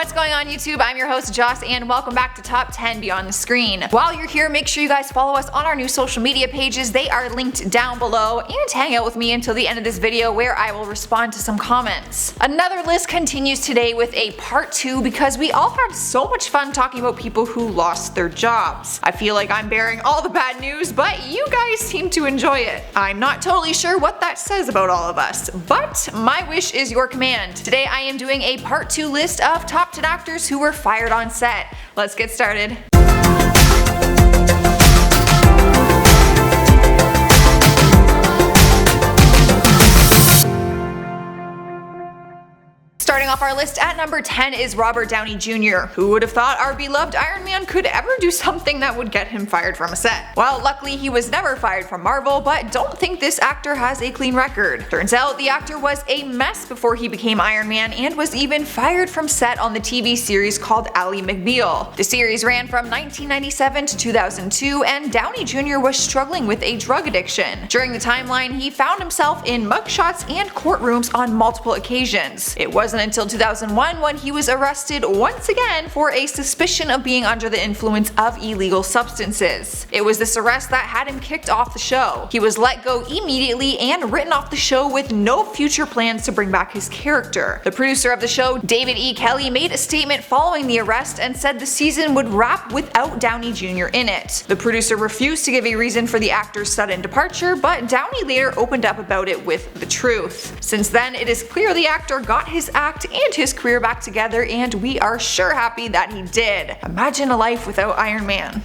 What's going on YouTube? I'm your host Joss and welcome back to Top 10 Beyond the Screen. While you're here, make sure you guys follow us on our new social media pages. They are linked down below, and hang out with me until the end of this video where I will respond to some comments. Another list continues today with a part 2 because we all had so much fun talking about people who lost their jobs. I feel like I'm bearing all the bad news, but you guys seem to enjoy it. I'm not totally sure what that says about all of us, but my wish is your command. Today I am doing a part 2 list of top 10 actors who were fired on set. Let's get started. Starting off our list at number 10 is Robert Downey Jr. Who would have thought our beloved Iron Man could ever do something that would get him fired from a set? Well, luckily he was never fired from Marvel, but don't think this actor has a clean record. Turns out the actor was a mess before he became Iron Man and was even fired from set on the TV series called Ally McBeal. The series ran from 1997 to 2002 and Downey Jr. was struggling with a drug addiction. During the timeline, he found himself in mugshots and courtrooms on multiple occasions. It wasn't until 2001 when he was arrested once again for a suspicion of being under the influence of illegal substances. It was this arrest that had him kicked off the show. He was let go immediately and written off the show with no future plans to bring back his character. The producer of the show, David E. Kelley, made a statement following the arrest and said the season would wrap without Downey Jr. in it. The producer refused to give a reason for the actor's sudden departure, but Downey later opened up about it with the truth. Since then, it is clear the actor got his act and his career back together, and we are sure happy that he did. Imagine a life without Iron Man.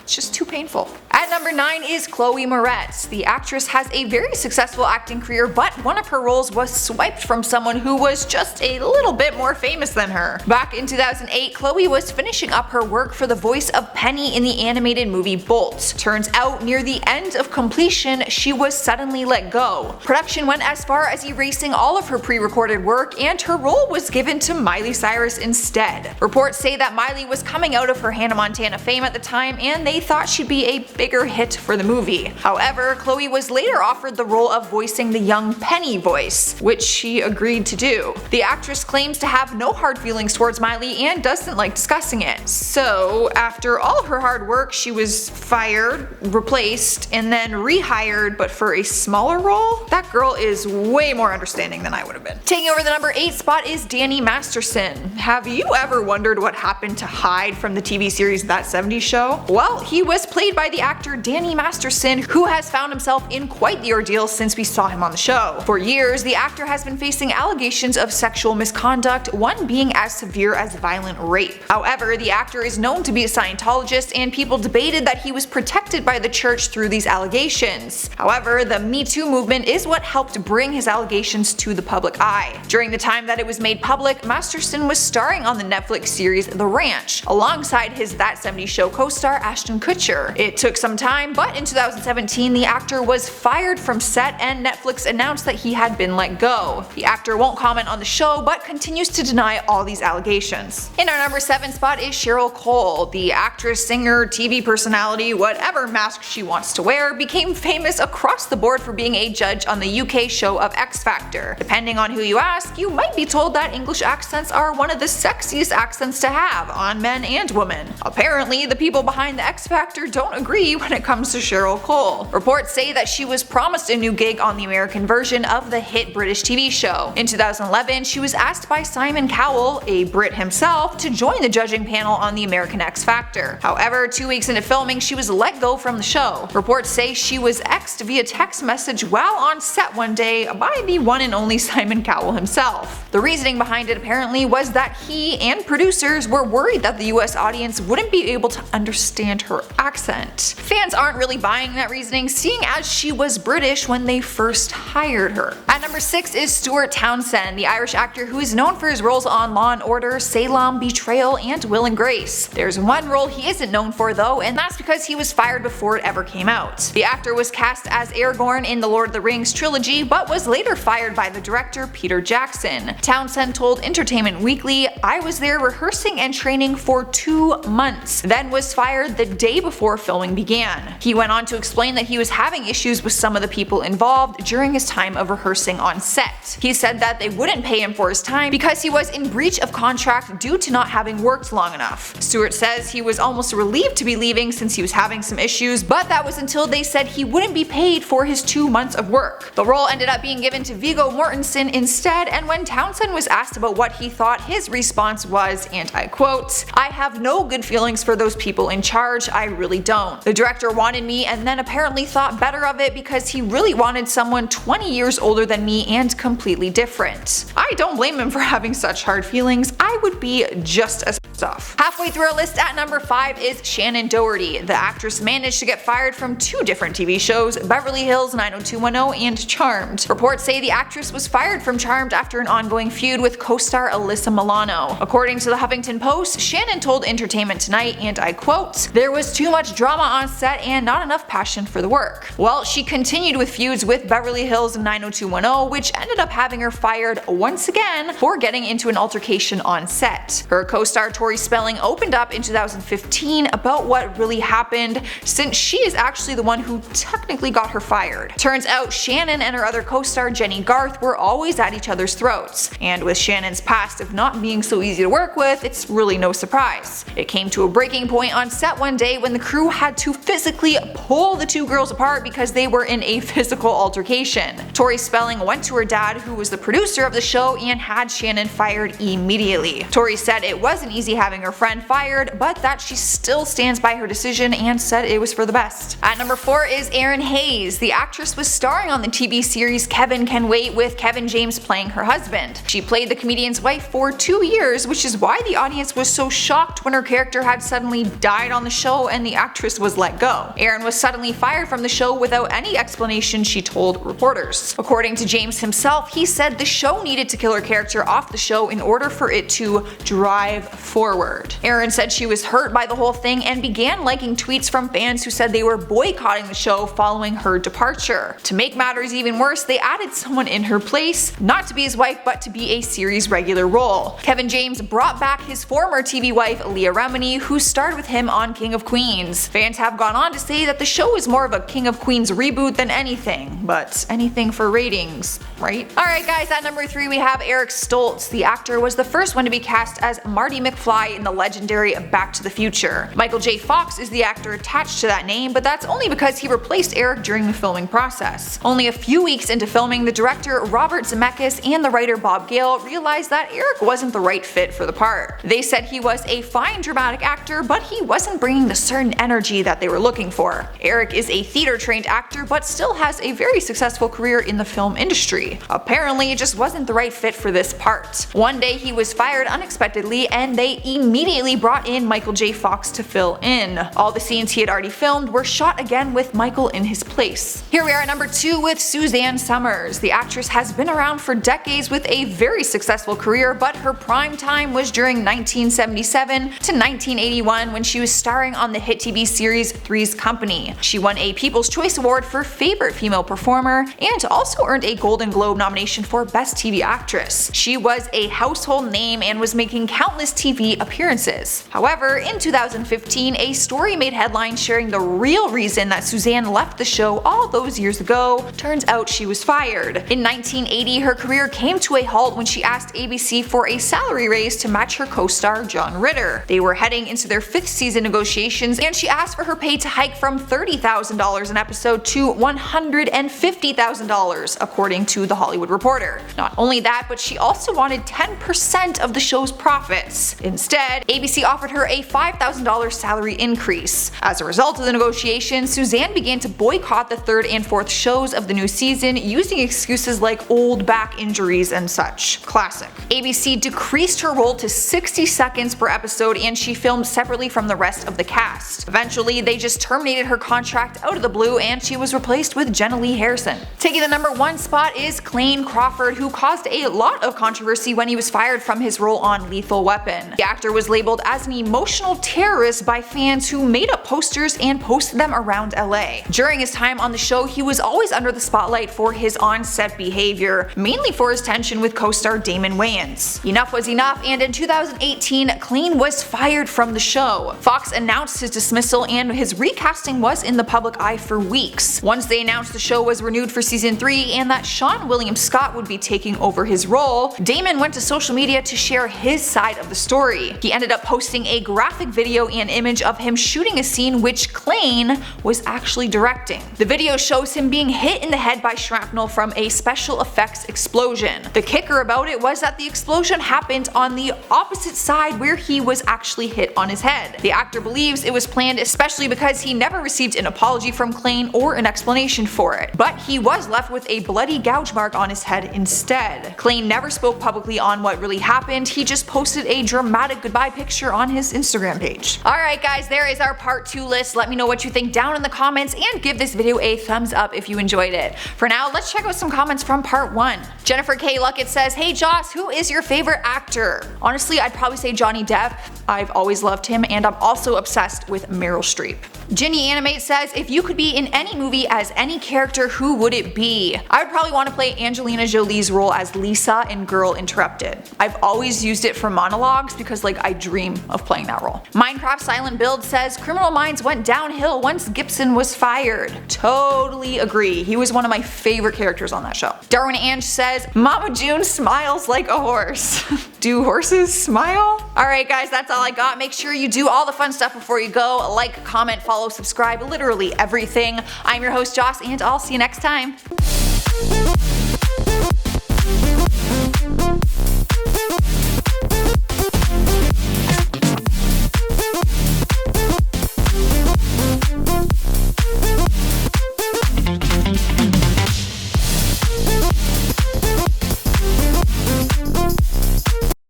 It's just too painful. At number 9 is Chloe Moretz. The actress has a very successful acting career, but one of her roles was swiped from someone who was just a little bit more famous than her. Back in 2008, Chloe was finishing up her work for the voice of Penny in the animated movie Bolt. Turns out, near the end of completion, she was suddenly let go. Production went as far as erasing all of her pre-recorded work, and her role was given to Miley Cyrus instead. Reports say that Miley was coming out of her Hannah Montana fame at the time, and they thought she'd be a bigger hit for the movie. However, Chloe was later offered the role of voicing the young Penny voice, which she agreed to do. The actress claims to have no hard feelings towards Miley and doesn't like discussing it. So, after all of her hard work, she was fired, replaced, and then rehired, but for a smaller role? That girl is way more understanding than I would have been. Taking over the number 8 spot is Danny Masterson. Have you ever wondered what happened to Hyde from the TV series That 70s Show? Well, he was played by the actor Danny Masterson, who has found himself in quite the ordeal since we saw him on the show. For years, the actor has been facing allegations of sexual misconduct, one being as severe as violent rape. However, the actor is known to be a Scientologist, and people debated that he was protected by the church through these allegations. However, the Me Too movement is what helped bring his allegations to the public eye. During the time that it was made public, Masterson was starring on the Netflix series The Ranch, alongside his That 70s Show co-star Ashton Kutcher. It took some time, but in 2017 the actor was fired from set and Netflix announced that he had been let go. The actor won't comment on the show but continues to deny all these allegations. In our number 7 spot is Cheryl Cole. The actress, singer, TV personality, whatever mask she wants to wear, became famous across the board for being a judge on the UK show of X Factor. Depending on who you ask, you might be told that English accents are one of the sexiest accents to have on men and women. Apparently, the people behind the X Factor don't agree when it comes to Cheryl Cole. Reports say that she was promised a new gig on the American version of the hit British TV show. In 2011, she was asked by Simon Cowell, a Brit himself, to join the judging panel on the American X Factor. However, 2 weeks into filming, she was let go from the show. Reports say she was X'd via text message while on set one day by the one and only Simon Cowell himself. The reasoning behind it apparently was that he and producers were worried that the US audience wouldn't be able to understand her accent. Fans aren't really buying that reasoning, seeing as she was British when they first hired her. At number 6 is Stuart Townsend, the Irish actor who is known for his roles on Law & Order, Salem, Betrayal, and Will and Grace. There's one role he isn't known for though, and that's because he was fired before it ever came out. The actor was cast as Aragorn in the Lord of the Rings trilogy, but was later fired by the director Peter Jackson. Townsend told Entertainment Weekly, "I was there rehearsing and training for 2 months, then was fired the day before filming began. man. He went on to explain that he was having issues with some of the people involved during his time of rehearsing on set. He said that they wouldn't pay him for his time because he was in breach of contract due to not having worked long enough. Stewart says he was almost relieved to be leaving since he was having some issues, but that was until they said he wouldn't be paid for his 2 months of work. The role ended up being given to Viggo Mortensen instead, and when Townsend was asked about what he thought, his response was, and I quote, "I have no good feelings for those people in charge, I really don't. The director wanted me and then apparently thought better of it because he really wanted someone 20 years older than me and completely different. I don't blame him for having such hard feelings, I would be just as off." Halfway through our list at number 5 is Shannon Doherty. The actress managed to get fired from 2 different TV shows, Beverly Hills 90210 and Charmed. Reports say the actress was fired from Charmed after an ongoing feud with co-star Alyssa Milano. According to the Huffington Post, Shannon told Entertainment Tonight, and I quote, "There was too much drama on set and not enough passion for the work." Well, she continued with feuds with Beverly Hills 90210, which ended up having her fired once again for getting into an altercation on set. Her co-star Tori Spelling opened up in 2015 about what really happened, since she is actually the one who technically got her fired. Turns out Shannon and her other co-star Jenny Garth were always at each other's throats, and with Shannon's past of not being so easy to work with, it's really no surprise. It came to a breaking point on set one day when the crew had to physically pull the 2 girls apart because they were in a physical altercation. Tori Spelling went to her dad, who was the producer of the show, and had Shannon fired immediately. Tori said it wasn't easy having her friend fired, but that she still stands by her decision and said it was for the best. At number 4 is Erin Hayes. The actress was starring on the TV series Kevin Can Wait, with Kevin James playing her husband. She played the comedian's wife for 2 years, which is why the audience was so shocked when her character had suddenly died on the show and the actress was let go. Erin was suddenly fired from the show without any explanation, she told reporters. According to James himself, he said the show needed to kill her character off the show in order for it to drive forward. Erin said she was hurt by the whole thing and began liking tweets from fans who said they were boycotting the show following her departure. To make matters even worse, they added someone in her place, not to be his wife but to be a series regular role. Kevin James brought back his former TV wife Leah Remini, who starred with him on King of Queens. Fans have gone on to say that the show is more of a King of Queens reboot than anything, but anything for ratings, right? Alright guys, at number 3 we have Eric Stoltz. The actor was the first one to be cast as Marty McFly in the legendary Back to the Future. Michael J. Fox is the actor attached to that name, but that's only because he replaced Eric during the filming process. Only a few weeks into filming, the director Robert Zemeckis and the writer Bob Gale realized that Eric wasn't the right fit for the part. They said he was a fine dramatic actor, but he wasn't bringing the certain energy that they were looking for. Eric is a theater-trained actor, but still has a very successful career in the film industry. Apparently, it just wasn't the right fit for this part. One day he was fired unexpectedly, and they immediately brought in Michael J. Fox to fill in. All the scenes he had already filmed were shot again with Michael in his place. Here we are at number 2 with Suzanne Somers. The actress has been around for decades with a very successful career, but her prime time was during 1977 to 1981 when she was starring on the hit TV series Three's Company. She won a People's Choice Award for Favorite Female Performer and also earned a Golden Globe nomination for Best TV Actress. She was a household name and was making countless TV appearances. However, in 2015, a story made headlines sharing the real reason that Suzanne left the show all those years ago. Turns out she was fired. In 1980, her career came to a halt when she asked ABC for a salary raise to match her co-star John Ritter. They were heading into their 5th season negotiations, and she asked for her pay to hike from $30,000 an episode to $150,000, according to The Hollywood Reporter. Not only that, but she also wanted 10% of the show's profits. Instead, ABC offered her a $5,000 salary increase. As a result of the negotiations, Suzanne began to boycott the 3rd and 4th shows of the new season, using excuses like old back injuries and such. Classic. ABC decreased her role to 60 seconds per episode, and she filmed separately from the rest of the cast. Eventually, they just terminated her contract out of the blue, and she was replaced with Jenna Lee Harrison. Taking the number 1 spot is CLAYNE Crawford, who caused a lot of controversy when he was fired from his role on Lethal Weapon. The actor was labeled as an emotional terrorist by fans who made up posters and posted them around LA. During his time on the show, he was always under the spotlight for his on-set behavior, mainly for his tension with co-star Damon Wayans. Enough was enough, and in 2018, CLAYNE was fired from the show. Fox announced his dismissal and his recasting was in the public eye for weeks. Once they announced the show was renewed for season 3 and that Sean William Scott would be taking over his role, Damon went to social media to share his side of the story. He ended up posting a graphic video and image of him shooting a scene which CLAYNE was actually directing. The video shows him being hit in the head by shrapnel from a special effects explosion. The kicker about it was that the explosion happened on the opposite side where he was actually hit on his head. The actor believes it was planned especially because he never received an apology from CLAYNE or an explanation for it, but he was left with a bloody gouge mark on his head instead. CLAYNE never spoke publicly on what really happened, he just posted a dramatic goodbye picture on his Instagram page. Alright guys, there is our part 2 list. Let me know what you think down in the comments and give this video a thumbs up if you enjoyed it. For now, let's check out some comments from part 1. Jennifer K. Luckett says, "Hey Joss, who is your favorite actor?" Honestly, I'd probably say Johnny Depp. I've always loved him, and I'm also obsessed with Meryl Streep. Ginny Animate says, "If you could be in any movie as any character, who would it be?" I would probably want to play Angelina Jolie's role as Lisa in Girl Interrupted. I've always used it for monologues because I dream of playing that role. Minecraft Silent Build says, "Criminal Minds went downhill once Gibson was fired." Totally agree. He was one of my favorite characters on that show. Darwin Ange says, "Mama June smiles like a horse." Do horses smile? Alright guys, that's all I got. Make sure you do all the fun stuff before you go. Like, comment, follow, subscribe, literally everything. I'm your host Joss, and I'll see you next time.